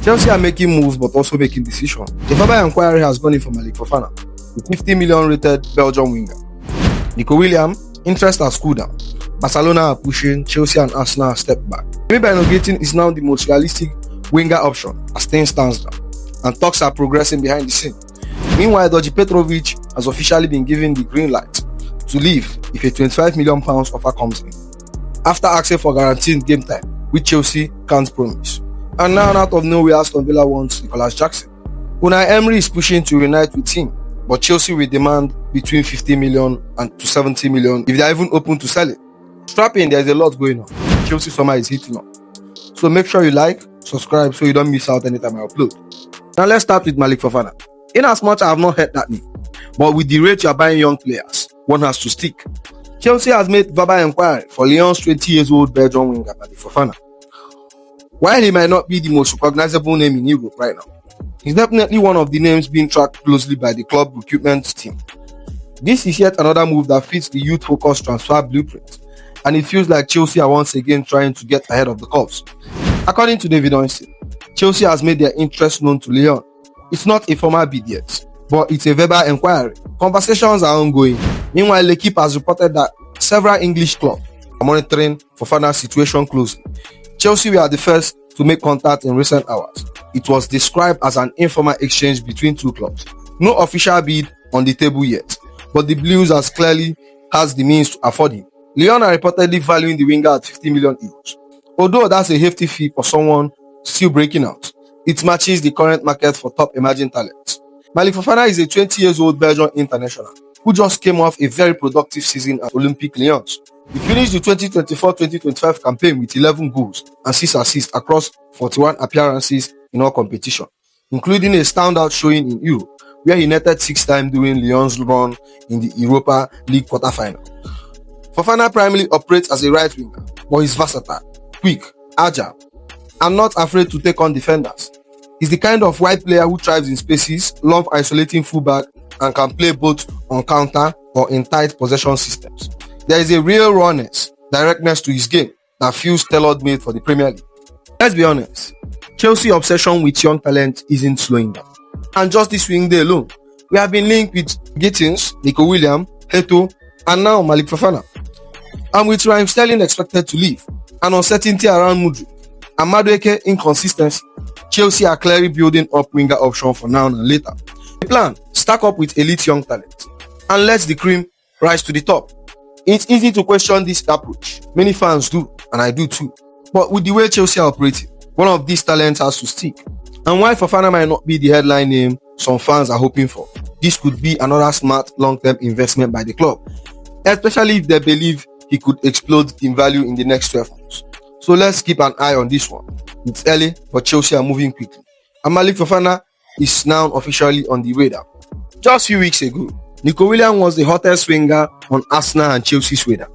Chelsea are making moves but also making decisions. The verbal enquiry has gone in for Malick Fofana, the 50 million rated Belgian winger. Nico Williams, interest has cooled down. Barcelona are pushing, Chelsea and Arsenal are stepped back. Bynoe-Gittens is now the most realistic winger option as things stands now, and talks are progressing behind the scene. Meanwhile, Djordje Petrovic has officially been given the green light to leave if a £25 million offer comes in, after asking for guaranteed game time, which Chelsea can't promise. And now, out of nowhere, Aston Villa wants Nicolas Jackson. Unai Emery is pushing to reunite with him, but Chelsea will demand between 50 million and to 70 million if they are even open to sell it. Strap in, there's a lot going on. Chelsea summer is heating up. So make sure you like, subscribe so you don't miss out anytime I upload. Now let's start with Malick Fofana. In as much I have not heard that name, but with the rate you are buying young players, one has to stick. Chelsea has made verbal inquiry for Lyon's 20-year-old Belgian winger Malick Fofana. While he might not be the most recognizable name in Europe right now, he's definitely one of the names being tracked closely by the club recruitment team. This is yet another move that fits the youth-focused transfer blueprint, and it feels like Chelsea are once again trying to get ahead of the curves. According to David Ornstein, Chelsea has made their interest known to Lyon. It's not a formal bid yet, but it's a verbal inquiry. Conversations are ongoing. Meanwhile, L'Equipe has reported that several English clubs are monitoring Fofana's situation closely. Chelsea were the first to make contact in recent hours. It was described as an informal exchange between two clubs. No official bid on the table yet, but the Blues has clearly has the means to afford him. Lyon are reportedly valuing the winger at 50 million euros. Although that's a hefty fee for someone still breaking out, it matches the current market for top emerging talents. Malick Fofana is a 20-year-old Belgian international who just came off a very productive season at Olympique Lyons. He finished the 2024-2025 campaign with 11 goals and 6 assists across 41 appearances in all competitions, including a standout showing in Europe, where he netted 6 times during Lyon's run in the Europa League quarter-final. Fofana primarily operates as a right winger, but he's versatile, quick, agile, and not afraid to take on defenders. He's the kind of wide player who thrives in spaces, loves isolating fullback, and can play both on counter or in tight possession systems. There is a real rawness, directness to his game that feels tailor-made for the Premier League. Let's be honest, Chelsea's obsession with young talent isn't slowing down. And just this swing day alone, we have been linked with Gittens, Nico Williams, Heto, and now Malick Fofana. And with Raheem Sterling expected to leave, and uncertainty around Mudryk and Madueke inconsistency, Chelsea are clearly building up winger option for now and later. The plan, stack up with elite young talent and let the cream rise to the top. It's easy to question this approach. Many fans do, and I do too. But with the way Chelsea are operating, one of these talents has to stick. And while Fofana might not be the headline name some fans are hoping for, this could be another smart long-term investment by the club, especially if they believe he could explode in value in the next 12 months. So let's keep an eye on this one. It's early, but Chelsea are moving quickly. And Malick Fofana is now officially on the radar. Just a few weeks ago, Nico Williams was the hottest winger on Arsenal and Chelsea's radar.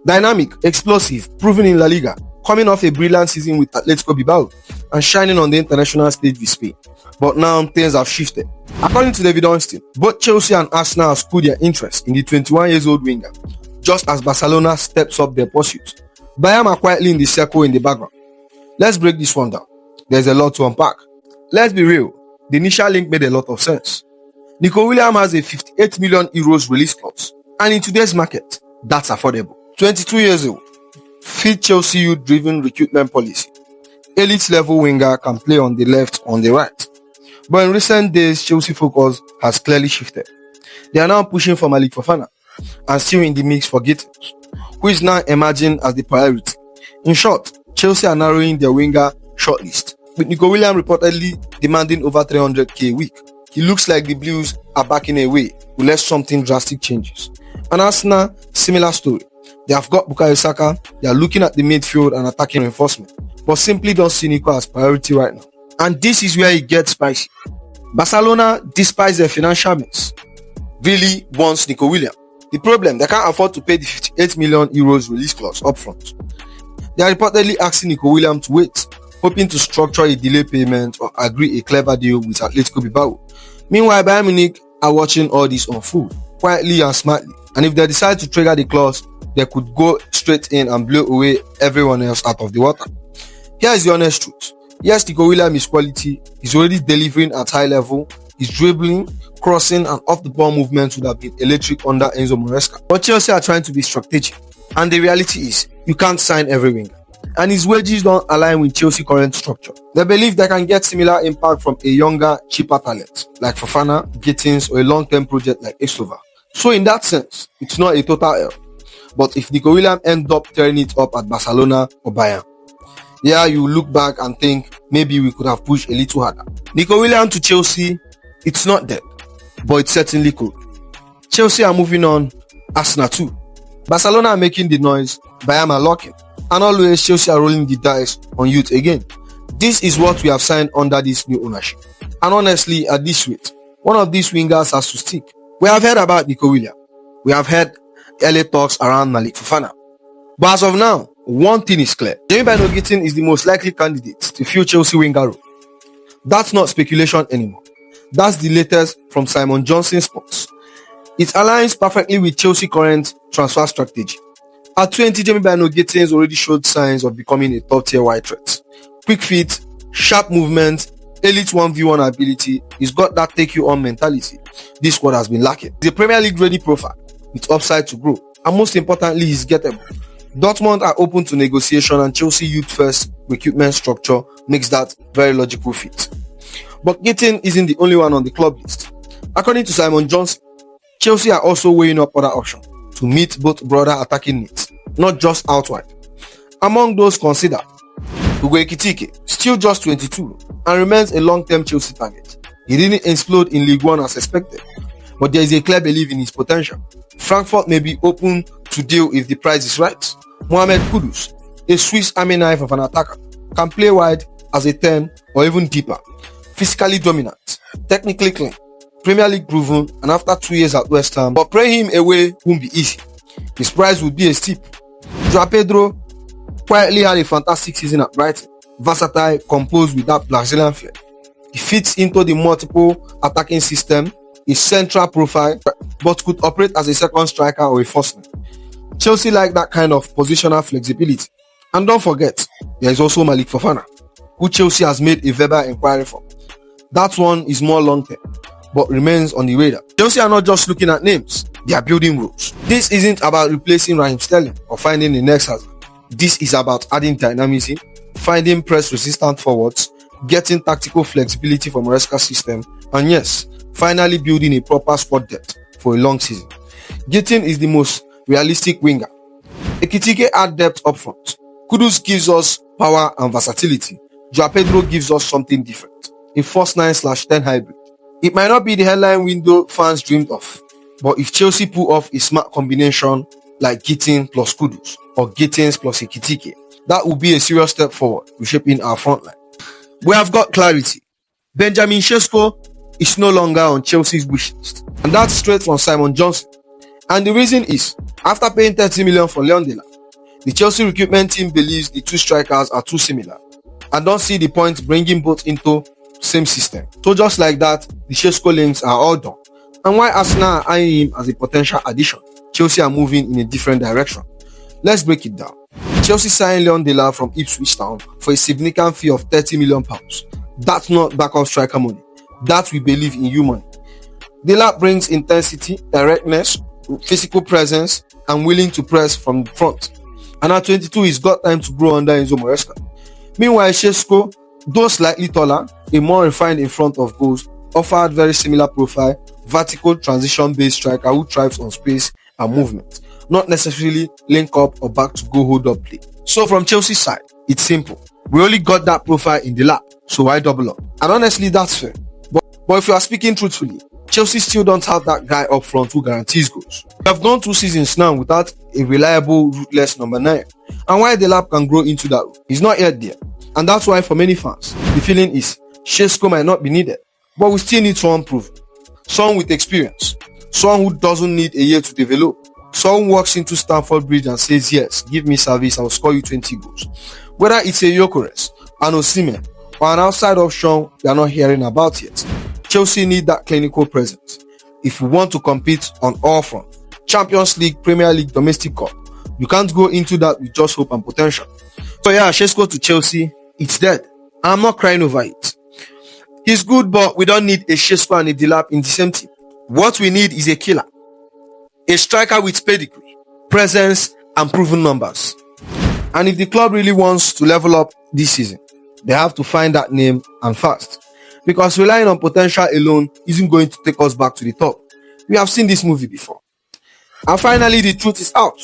Dynamic, explosive, proven in La Liga, coming off a brilliant season with Atletico Bilbao and shining on the international stage with Spain. But now things have shifted. According to David Ornstein, both Chelsea and Arsenal have cooled their interest in the 21-year-old winger, just as Barcelona steps up their pursuit. Bayern are quietly in the circle in the background. Let's break this one down. There's a lot to unpack. Let's be real, the initial link made a lot of sense. Nico Williams has a 58 million euros release clause, and in today's market, that's affordable. 22 years old, fit Chelsea youth-driven recruitment policy. Elite level winger can play on the left, on the right. But in recent days, Chelsea focus has clearly shifted. They are now pushing for Malick Fofana and still in the mix for Gittens, who is now emerging as the priority. In short, Chelsea are narrowing their winger shortlist, with Nico Williams reportedly demanding over 300k a week. It looks like the Blues are backing away unless something drastic changes. And Arsenal, similar story. They have got Bukayo Saka, they are looking at the midfield and attacking reinforcement, but simply don't see Nico as priority right now. And this is where it gets spicy. Barcelona, despite their financial mess, really wants Nico Williams. The problem, they can't afford to pay the 58 million euros release clause upfront. They are reportedly asking Nico Williams to wait, hoping to structure a delay payment or agree a clever deal with Atletico Bilbao. Meanwhile, Bayern Munich are watching all this unfold, quietly and smartly. And if they decide to trigger the clause, they could go straight in and blow away everyone else out of the water. Here is the honest truth. Yes, Nico Williams is quality. He's already delivering at high level. His dribbling, crossing and off the ball movements would have been electric under Enzo Maresca. But Chelsea are trying to be strategic. And the reality is, you can't sign every winger. And his wages don't align with Chelsea's current structure. They believe they can get similar impact from a younger, cheaper talent like Fafana, Gittens, or a long-term project like Estlova. So in that sense, it's not a total error. But if Nico Williams ends up tearing it up at Barcelona or Bayern, yeah, you look back and think maybe we could have pushed a little harder. Nico Williams to Chelsea, it's not dead, but it certainly could. Chelsea are moving on, Arsenal too. Barcelona are making the noise, Bayern are locking. And always Chelsea are rolling the dice on youth again. This is what we have signed under this new ownership. And honestly, at this rate, one of these wingers has to stick. We have heard about Nico Williams. We have heard early talks around Malick Fofana. But as of now, one thing is clear. Bynoe-Gittens is the most likely candidate to fill Chelsea winger role. That's not speculation anymore. That's the latest from Simon Johnson's Sports. It aligns perfectly with Chelsea's current transfer strategy. At 20, Bynoe-Gittens already showed signs of becoming a top-tier wide threat. Quick feet, sharp movement, elite 1v1 ability. He's got that take-you-on mentality this squad has been lacking. He's a Premier League-ready profile with upside to grow. And most importantly, he's gettable. Dortmund are open to negotiation and Chelsea youth-first recruitment structure makes that very logical fit. But Gittens isn't the only one on the club list. According to Simon Johnson, Chelsea are also weighing up other options to meet both broader attacking needs, not just outright. Among those considered, Nikico, still just 22 and remains a long-term Chelsea target. He didn't explode in League One as expected, but there is a clear belief in his potential. Frankfurt may be open to deal if the price is right. Mohamed Kudus, a Swiss army knife of an attacker, can play wide as a 10 or even deeper. Physically dominant, technically clean, Premier League proven, and after 2 years at West Ham, but praying him away won't be easy. His price would be a steep. Djordje Petrovic quietly had a fantastic season at Brighton, versatile, composed with that Brazilian flair. He fits into the multiple attacking system, a central profile, but could operate as a second striker or a first man. Chelsea like that kind of positional flexibility. And don't forget, there is also Malik Fofana, who Chelsea has made a verbal inquiry for. That one is more long-term, but remains on the radar. Chelsea are not just looking at names, they are building roles. This isn't about replacing Raheem Sterling or finding the next Hazard. This is about adding dynamism, finding press-resistant forwards, getting tactical flexibility from Maresca's system, and yes, finally building a proper squad depth for a long season. Gittens is the most realistic winger. Nikico adds depth up front. Kudus gives us power and versatility. Djordje Petrovic gives us something different. A first 9/10 hybrid. It might not be the headline window fans dreamed of, but if Chelsea pull off a smart combination like Gittens plus Kudus or Gittens plus Nikico, that would be a serious step forward reshaping our front line. We have got clarity. Benjamin Shesco is no longer on Chelsea's wish list, and that's straight from Simon Johnson. And the reason is, after paying 30 million for Lyon, the Chelsea recruitment team believes the two strikers are too similar and don't see the point bringing both into same system. So just like that, the Shesco links are all done. And while Arsenal are eyeing him as a potential addition, Chelsea are moving in a different direction. Let's break it down. Chelsea signed Lyon from Ipswich Town for a significant fee of £30 million. That's not backup striker money. That we believe in you money. Dela brings intensity, directness, physical presence, and willing to press from the front. And at 22, he's got time to grow under Enzo Maresca. Meanwhile, Shesco, though slightly taller, a more refined in front of goals, offered very similar profile, vertical transition-based striker who thrives on space and movement, not necessarily link up or back to go hold up play. So from Chelsea's side, it's simple. We only got that profile in the lap, so why double up? And honestly, that's fair. But if you are speaking truthfully, Chelsea still don't have that guy up front who guarantees goals. We have gone 2 seasons now without a reliable, ruthless number 9. And while the lap can grow into that role, he's not yet there. And that's why for many fans, the feeling is Shesco might not be needed, but we still need someone proven. Someone with experience. Someone who doesn't need a year to develop. Someone walks into Stamford Bridge and says, yes, give me service, I'll score you 20 goals. Whether it's a Gyökeres, an Osimhen, or an outside option we are not hearing about yet, Chelsea need that clinical presence if we want to compete on all fronts. Champions League, Premier League, Domestic Cup. You can't go into that with just hope and potential. So yeah, Shesco to Chelsea, it's dead. I'm not crying over it. He's good, but we don't need a Shesco and a Delap in the same team. What we need is a killer. A striker with pedigree, presence, and proven numbers. And if the club really wants to level up this season, they have to find that name and fast. Because relying on potential alone isn't going to take us back to the top. We have seen this movie before. And finally, the truth is out.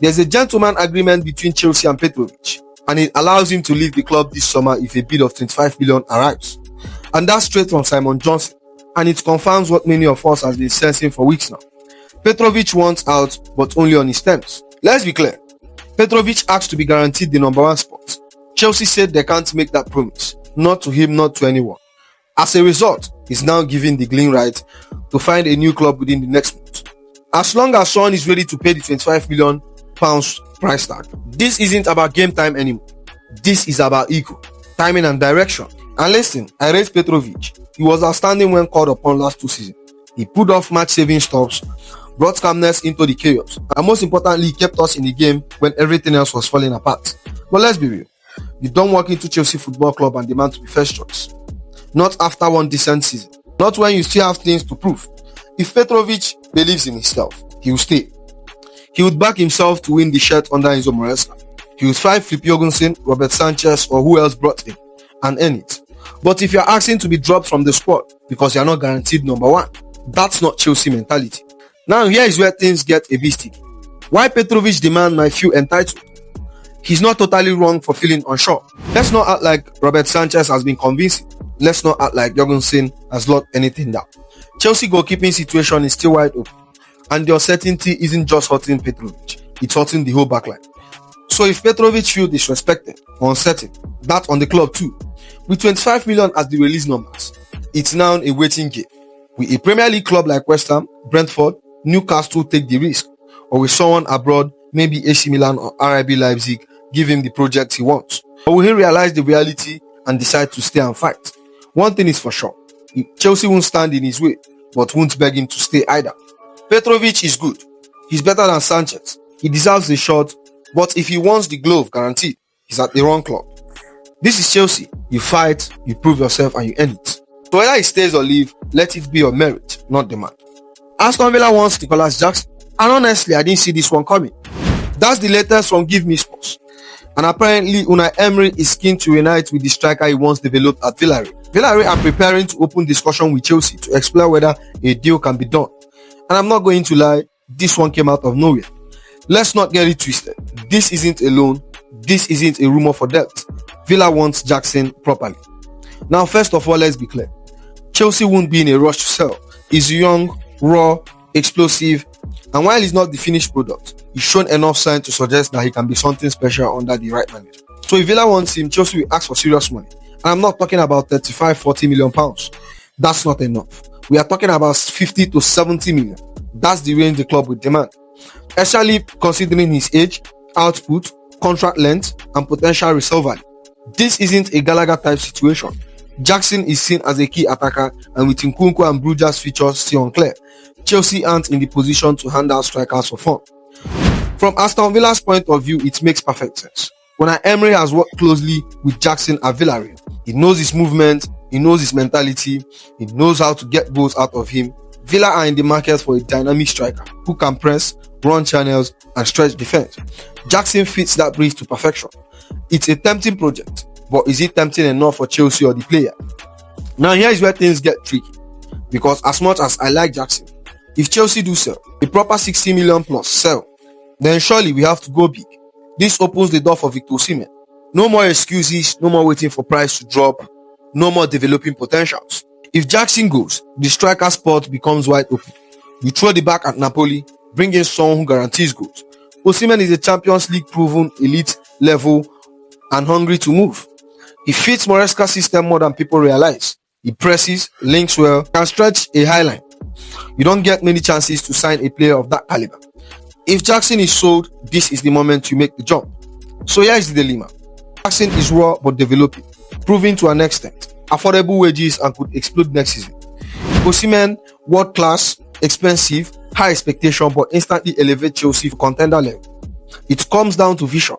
There's a gentleman agreement between Chelsea and Petrovic, and it allows him to leave the club this summer if a bid of 25 million arrives. And that's straight from Simon Johnson, and it confirms what many of us have been sensing for weeks now. Petrovic wants out, but only on his terms. Let's be clear. Petrovic asked to be guaranteed the number 1 spot. Chelsea said they can't make that promise, not to him, not to anyone. As a result, he's now given the green light to find a new club within the next month. As long as someone is ready to pay the £25 million price tag, this isn't about game time anymore. This is about ego, timing and direction. And listen, I rate Petrovic. He was outstanding when called upon last 2 seasons. He pulled off match-saving stops, brought calmness into the chaos, and most importantly, he kept us in the game when everything else was falling apart. But let's be real. You don't walk into Chelsea Football Club and demand to be first choice. Not after one decent season. Not when you still have things to prove. If Petrovic believes in himself, he will stay. He would back himself to win the shirt under Enzo Maresca. He would fight Filip Jorgensen, Robert Sanchez, or who else brought him, and earn it. But if you're asking to be dropped from the squad because you're not guaranteed number 1, that's not Chelsea mentality. Now here is where things get a bit sticky. Why Petrovic demand might feel entitled? He's not totally wrong for feeling unsure. Let's not act like Robert Sanchez has been convincing. Let's not act like Jorgensen has locked anything down. Chelsea goalkeeping situation is still wide open, and the uncertainty isn't just hurting Petrovic, it's hurting the whole backline. So if Petrovic feels disrespected or uncertain, that on the club too. With 25 million as the release numbers, it's now a waiting game. Will a Premier League club like West Ham, Brentford, Newcastle take the risk? Or will someone abroad, maybe AC Milan or RB Leipzig, give him the project he wants? Or will he realize the reality and decide to stay and fight? One thing is for sure, Chelsea won't stand in his way, but won't beg him to stay either. Petrovic is good. He's better than Sanchez. He deserves the shot, but if he wants the glove guaranteed, he's at the wrong club. This is Chelsea. You fight, you prove yourself, and you earn it. So whether he stays or leave, let it be your merit, not demand. Aston Villa wants Nicolas Jackson, and honestly, I didn't see this one coming. That's the latest from Give Me Sports. And apparently, Unai Emery is keen to unite with the striker he once developed at Villarreal. Villarreal are preparing to open discussion with Chelsea to explore whether a deal can be done. And I'm not going to lie, this one came out of nowhere. Let's not get it twisted. This isn't a loan. This isn't a rumor for depth. Villa wants Jackson properly. Now, first of all, let's be clear. Chelsea won't be in a rush to sell. He's young, raw, explosive, and while he's not the finished product, he's shown enough signs to suggest that he can be something special under the right manager. So if Villa wants him, Chelsea will ask for serious money. And I'm not talking about 35-40 million pounds. That's not enough. We are talking about 50 to 70 million. That's the range the club would demand. Especially considering his age, output, contract length, and potential resale value. This isn't a Gallagher type situation. Jackson is seen as a key attacker, and with Nkunku and Bruger's features still unclear, Chelsea aren't in the position to hand out strikers for fun. From Aston Villa's point of view, it makes perfect sense. Unai Emery has worked closely with Jackson at Villarreal. He knows his movement, he knows his mentality, he knows how to get goals out of him. Villa are in the market for a dynamic striker who can press, run channels, and stretch defense. Jackson fits that brief to perfection. It's a tempting project, but is it tempting enough for Chelsea or the player? Now here is where things get tricky, because as much as I like Jackson, if Chelsea do sell, a proper 60 million plus sell, then surely we have to go big. This opens the door for Victor Osimhen. No more excuses, no more waiting for price to drop, no more developing potentials. If Jackson goes, the striker spot becomes wide open. You throw the back at Napoli, bring in someone who guarantees goals. Osimhen is a Champions League proven elite level and hungry to move. He fits Maresca's system more than people realize. He presses, links well, can stretch a high line. You don't get many chances to sign a player of that caliber. If Jackson is sold, this is the moment you make the jump. So here is the dilemma. Jackson is raw but developing, proving to an extent, affordable wages and could explode next season. Osimhen, world class, expensive, high expectation but instantly elevate Chelsea to contender level. It comes down to vision.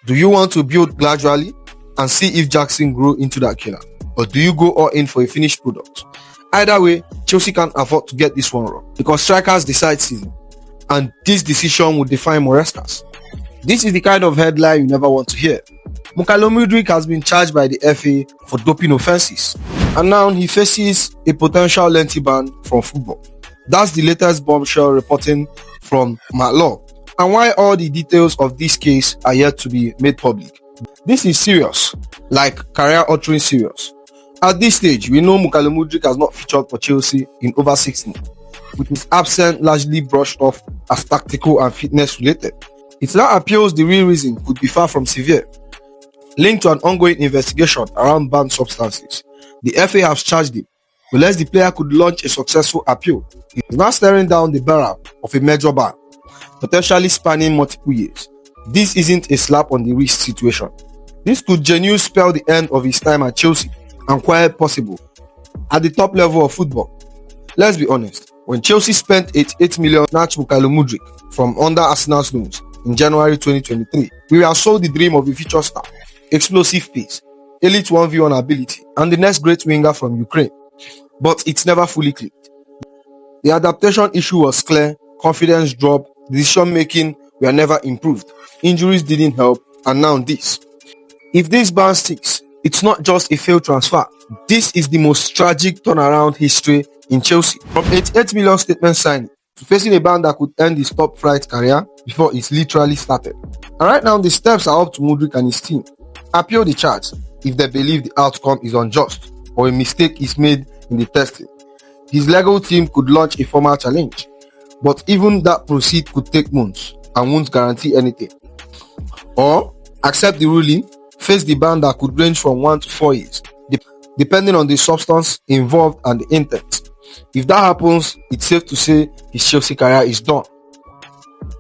Do you want to build gradually, and see if Jackson grow into that killer? Or do you go all in for a finished product? Either way, Chelsea can't afford to get this one wrong because strikers decide season, and this decision will define Maresca's. This is the kind of headline you never want to hear. Mykhailo Mudryk has been charged by the FA for doping offences, and now he faces a potential lengthy ban from football. That's the latest bombshell reporting from Law, and why all the details of this case are yet to be made public. This is serious, like career-altering serious. At this stage, we know Mykhailo Mudryk has not featured for Chelsea in over 6 months, with his absence largely brushed off as tactical and fitness related. It now appears the real reason could be far from severe. Linked to an ongoing investigation around banned substances, the FA has charged him, unless the player could launch a successful appeal. He is now staring down the barrel of a major ban, potentially spanning multiple years. This isn't a slap on the wrist situation. This could genuinely spell the end of his time at Chelsea, and quite possible at the top level of football. Let's be honest, when Chelsea spent 88 million to snatch Mykhailo Mudryk from under Arsenal's nose in January 2023, we were sold the dream of a future star, explosive pace, elite 1v1 ability, and the next great winger from Ukraine. But it's never fully clicked. The adaptation issue was clear, confidence dropped, decision making were never improved, injuries didn't help, and now this. If this ban sticks, it's not just a failed transfer. This is the most tragic turnaround history in Chelsea. From 88 million statement signing to facing a ban that could end his top flight career before it literally started. And right now, the steps are up to Mudryk and his team. Appeal the charge if they believe the outcome is unjust or a mistake is made in the testing. His legal team could launch a formal challenge, but even that proceed could take months and won't guarantee anything. Or accept the ruling, face the ban that could range from 1 to 4 years, depending on the substance involved and the intent. If that happens, it's safe to say his Chelsea career is done.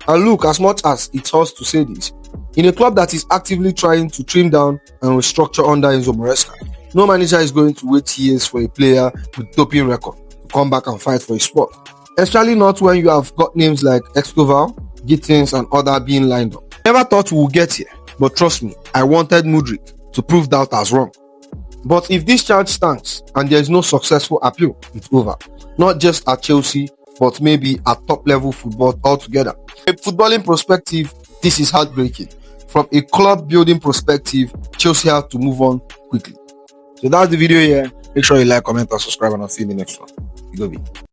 And look, as much as it hurts to say this, in a club that is actively trying to trim down and restructure under Enzo Maresca, no manager is going to wait years for a player with doping record to come back and fight for his spot. Especially not when you have got names like Bynoe-Gittens and others being lined up. Never thought we would get here, but trust me, I wanted Mudryk to prove doubters wrong. But if this charge stands and there is no successful appeal, it's over. Not just at Chelsea, but maybe at top level football altogether. From a footballing perspective, this is heartbreaking. From a club building perspective, Chelsea have to move on quickly. So that's the video here. Make sure you like, comment, and subscribe, and I'll see you in the next one. You go be.